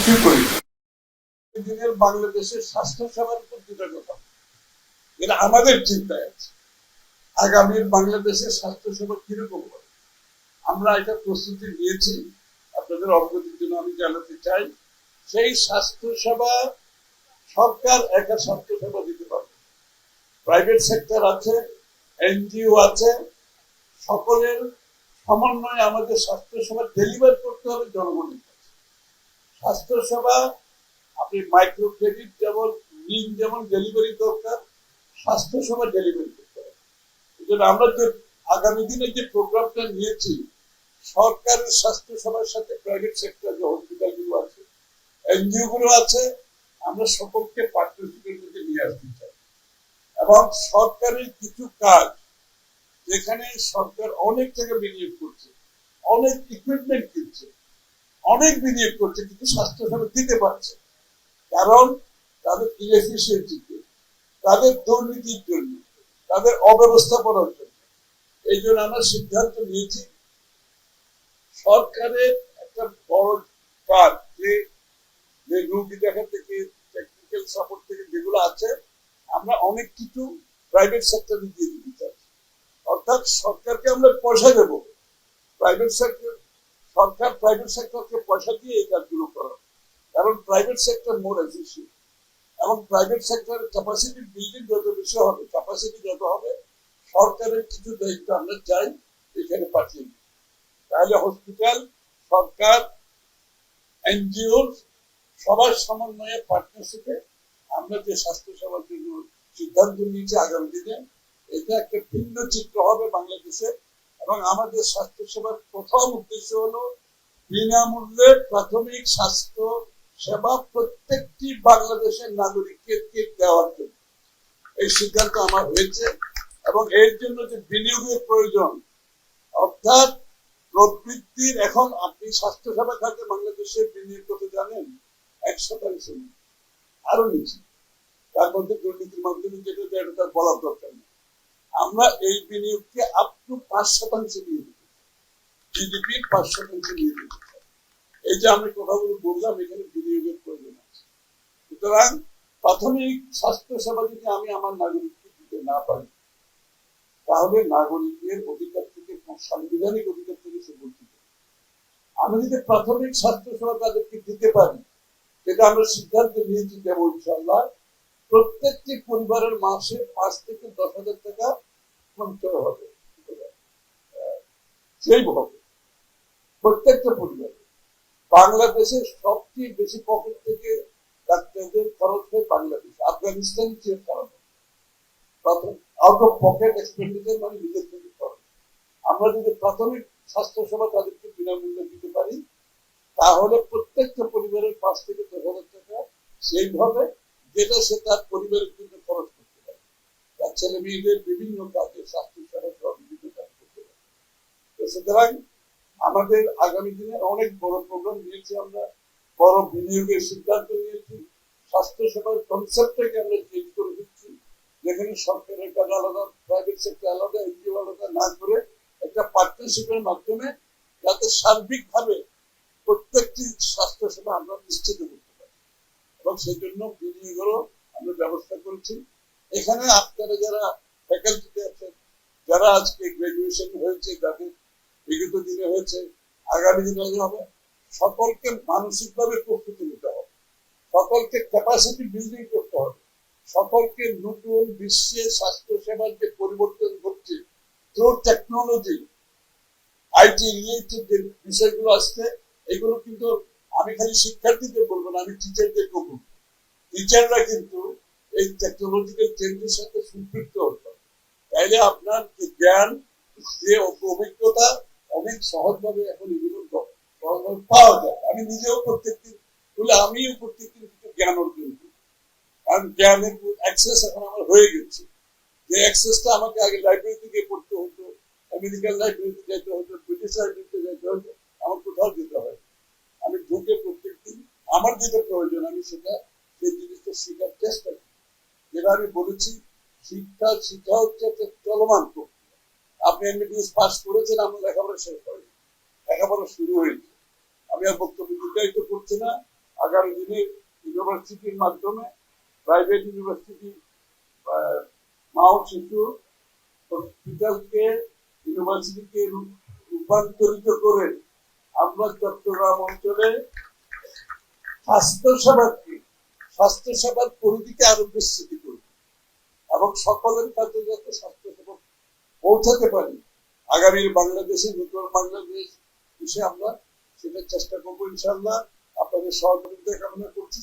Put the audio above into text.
কি করি দিনের বাংলাদেশের স্বাস্থ্য সেবার উপর দুটা কথা, এটা আমাদের চিন্তায় আছে। আগামীর বাংলাদেশের স্বাস্থ্য সেবা কিরকম হবে আমরা এটা প্রস্তুতি নিয়েছি। আপনাদের অবগতির জন্য আমি জানাতে চাই, সেই স্বাস্থ্য সেবা সরকার একা স্বাস্থ্য সেবা দিতে পারবে, প্রাইভেট সেক্টর আছে, এনজিও আছে, সকলের সমন্বয়ে আমাদের স্বাস্থ্য সেবা ডেলিভার করতে হবে জনগণের কাছে। স্বাস্থ্য সেবা আপনি মাইক্রো ক্রেডিট যেমন ঋণ যেমন ডেলিভারি দরকার, স্বাস্থ্য সেবা ডেলিভারি করতে হবে। এই জন্য আমরা যে আগামী দিনে যে প্রোগ্রামটা নিয়েছি, সরকারের স্বাস্থ্য সেবার সাথে প্রাইভেট সেক্টর যে হসপিটাল গুলো আছে, এনজিও গুলো আছে, আমরা সকলকে পার্টনারশিপের মধ্যে নিয়ে আসতে চাই। এবং সরকারের কিছু কাজ যেখানে সরকার অনেক টাকা বিনিয়োগ করছে, অনেক ইকুইপমেন্ট কিনছে, অনেক বিনিয়োগ করছে, কিন্তু স্বাস্থ্য সেবা দিতে পারছে, কারণ তাদের ইনএফিসিয়েন্সিতে, তাদের দুর্নীতির জন্য, তাদের অব্যবস্থাপনার জন্য। এই জন্য আমরা সিদ্ধান্ত নিয়েছি সরকারের একটা বড় কাজ যে রোগী দেখা থেকে টেকনিক্যাল সাপোর্ট থেকে যেগুলো আছে, আমরা অনেক কিছু প্রাইভেট সেক্টরে দিয়ে দিতে চাই। অর্থাৎ সরকারকে আমরা পয়সা দেব, প্রাইভেট সেক্টর সরকার প্রাইভেট সেক্টরকে পয়সা দিয়ে এই কাজগুলো করা, কারণ প্রাইভেট সেক্টর মোর এফিসিয়েন্ট এবং প্রাইভেট সেক্টরের ক্যাপাসিটি বিল্ডিং যত বেশি হবে, ক্যাপাসিটি যত হবে, সরকারের কিছু দায়িত্ব আমরা চাই এখানে পাঠিয়ে দিই। তাহলে হসপিটাল, সরকার, এনজিও সবার সমন্বয়ে পার্টনারশিপে আমরা যে স্বাস্থ্য সেবার জন্য সিদ্ধান্ত নিয়েছি আগামী দিনে, এটা একটা ভিন্ন চিত্র হবে বাংলাদেশে। এবং আমাদের স্বাস্থ্য সেবার প্রথম উদ্দেশ্য হলো বিনামূল্যে প্রাথমিক স্বাস্থ্য সেবা প্রত্যেকটি বাংলাদেশের নাগরিককে দেওয়ার জন্য এই সিদ্ধান্ত আমার হয়েছে। এবং এর জন্য যে বিনিয়োগের প্রয়োজন, অর্থাৎ প্রবৃত্তির, এখন আপনি স্বাস্থ্য সেবা খাতে বাংলাদেশের বিনিয়োগ করতে জানেন 1% আরো নিচে, তার মধ্যে দুর্নীতির মাধ্যমে যেটা এটা তার বলার দরকার নেই। আমরা এই বিনিয়োগকে আপ টু 5% নিয়ে দিতে, জিডিপির 5% নিয়ে দিতে। এই যে আমি কথাগুলো বললাম, এখানে বিনিয়োগের প্রয়োজন আছে। সুতরাং প্রাথমিক স্বাস্থ্য সেবা যদি আমি আমার নাগরিককে দিতে না পারি, তাহলে নাগরিকের অধিকার থেকে, সাংবিধানিক অধিকার থেকে সে বঞ্চিত। আমি যদি প্রাথমিক স্বাস্থ্য সেবা তাদেরকে দিতে পারি, সেটা আমরা সিদ্ধান্ত নিয়েছি দেব ইনশাআল্লাহ, প্রত্যেকটি পরিবারের মাসে 5 থেকে 10,000 টাকা সঞ্চয় হবে, সেই হবে প্রত্যেকটা পরিবারে। বাংলাদেশের সবচেয়ে বেশি পকেট থেকে ডাক্তারদের খরচ হয় বাংলাদেশ, আফগানিস্তান চেয়ে খরচ, আউট অফ পকেট এক্সপেন্ডিচার, মানে নিজের থেকে খরচ। আমরা যদি প্রাথমিক স্বাস্থ্য সেবা তাদেরকে বিনামূল্যে দিতে পারি, তাহলে প্রত্যেকটা পরিবারের 5 থেকে 10,000 টাকা সেইভাবে, যেটা সে তার পরিবারের জন্য খরচ করতে পারে, তার ছেলে মেয়েদের বিভিন্ন কাজে, স্বাস্থ্য সেবা সহ বিভিন্ন কাজ করতে পারে। তো সুতরাং আমাদের আগামী দিনে অনেক বড় প্রোগ্রাম নিয়েছি, আমরা বড় বিনিয়োগের সিদ্ধান্ত নিয়েছি। স্বাস্থ্য সেবার কনসেপ্টটাকে আমরা চেঞ্জ করে দিচ্ছি, যেখানে সরকারের কাজ আলাদা, প্রাইভেট সেক্টর আলাদা, এনজিও আলাদা না করে একটা পার্টনারশিপের মাধ্যমে যাতে সার্বিকভাবে প্রত্যেকটি স্বাস্থ্য সেবা আমরা নিশ্চিত করতে পারি, এবং সেই জন্য বিনিয়োগেরও আমরা ব্যবস্থা করেছি। এখানে আপনারা যারা ফ্যাকাল্টিতে আছেন, যারা আজকে গ্রাজুয়েশন হয়েছে, যাদের বিগত দিনে হয়েছে, আগামী দিনে হবে, সকলকে মানসিকভাবে প্রস্তুতি নিতে হবে, সকলকে ক্যাপাসিটি বিল্ডিং করতে হবে, সকলকে নতুন বিশ্বে স্বাস্থ্য সেবার যে পরিবর্তন ঘটছে থ্রু টেকনোলজি, আইটি রিলেটেড যে বিষয়গুলো আসছে, এগুলো কিন্তু আমি খালি শিক্ষার্থীদের বলবো না, আমি টিচারদের বলবো। টিচাররা কিন্তু এই টেকনোলজিক্যাল চেঞ্জের সাথে সম্পৃক্ত হতে হবে, তাইলে আপনার যে জ্ঞান, যে অভিজ্ঞতা অনেক সহজভাবে এখন এগুলো সহজভাবে পাওয়া যায়। আমি নিজেও প্রত্যেকদিন বলে, আমিও প্রত্যেকদিন কিছু জ্ঞান অর্জন করি, কারণ জ্ঞানের অ্যাক্সেস এখন আমার হয়ে গেছে। যে অ্যাক্সেসটা আমাকে আগে লাইব্রেরি থেকে পড়তে হতো, আমেরিকান লাইব্রেরিতে যেতে হতো, ব্রিটিশ লাইব্রেরিতে যেতে হতো, আমার কোথাও যেতে হয়, আমি ঢুকে প্রত্যেকদিন আমার যেটা প্রয়োজন আমি সেটা, সেই জিনিসটা শেখার চেষ্টা করি। যেটা আমি বলেছি, শিক্ষা হচ্ছে একটা চলমান প্রক্রিয়া। আপনি এমবিবিএস পাস করেছেন, আমার লেখাপড়া শেষ হয়নি, লেখাপড়া শুরু হয়েছে। আমি আর বক্তব্য দীর্ঘায়িত করছি না, আগামী দিনে ইউনিভার্সিটির মাধ্যমে প্রাইভেট ইউনিভার্সিটি মাউন্ট শিশু হসপিটালকে ইউনিভার্সিটিকে রূপান্তরিত করে আমরা চট্টগ্রাম অঞ্চলে স্বাস্থ্যসেবার পরিধিকে আরো বিস্তৃত করব এবং সকলের কাছে যাতে স্বাস্থ্যসেবা পৌঁছাতে পারি আগামীর বাংলাদেশে নতুন বাংলাদেশ বিষয়ে আমরা সেটা চেষ্টা করবো ইনশাআল্লাহ। আপনাদের সহযোগিতা কামনা করছি।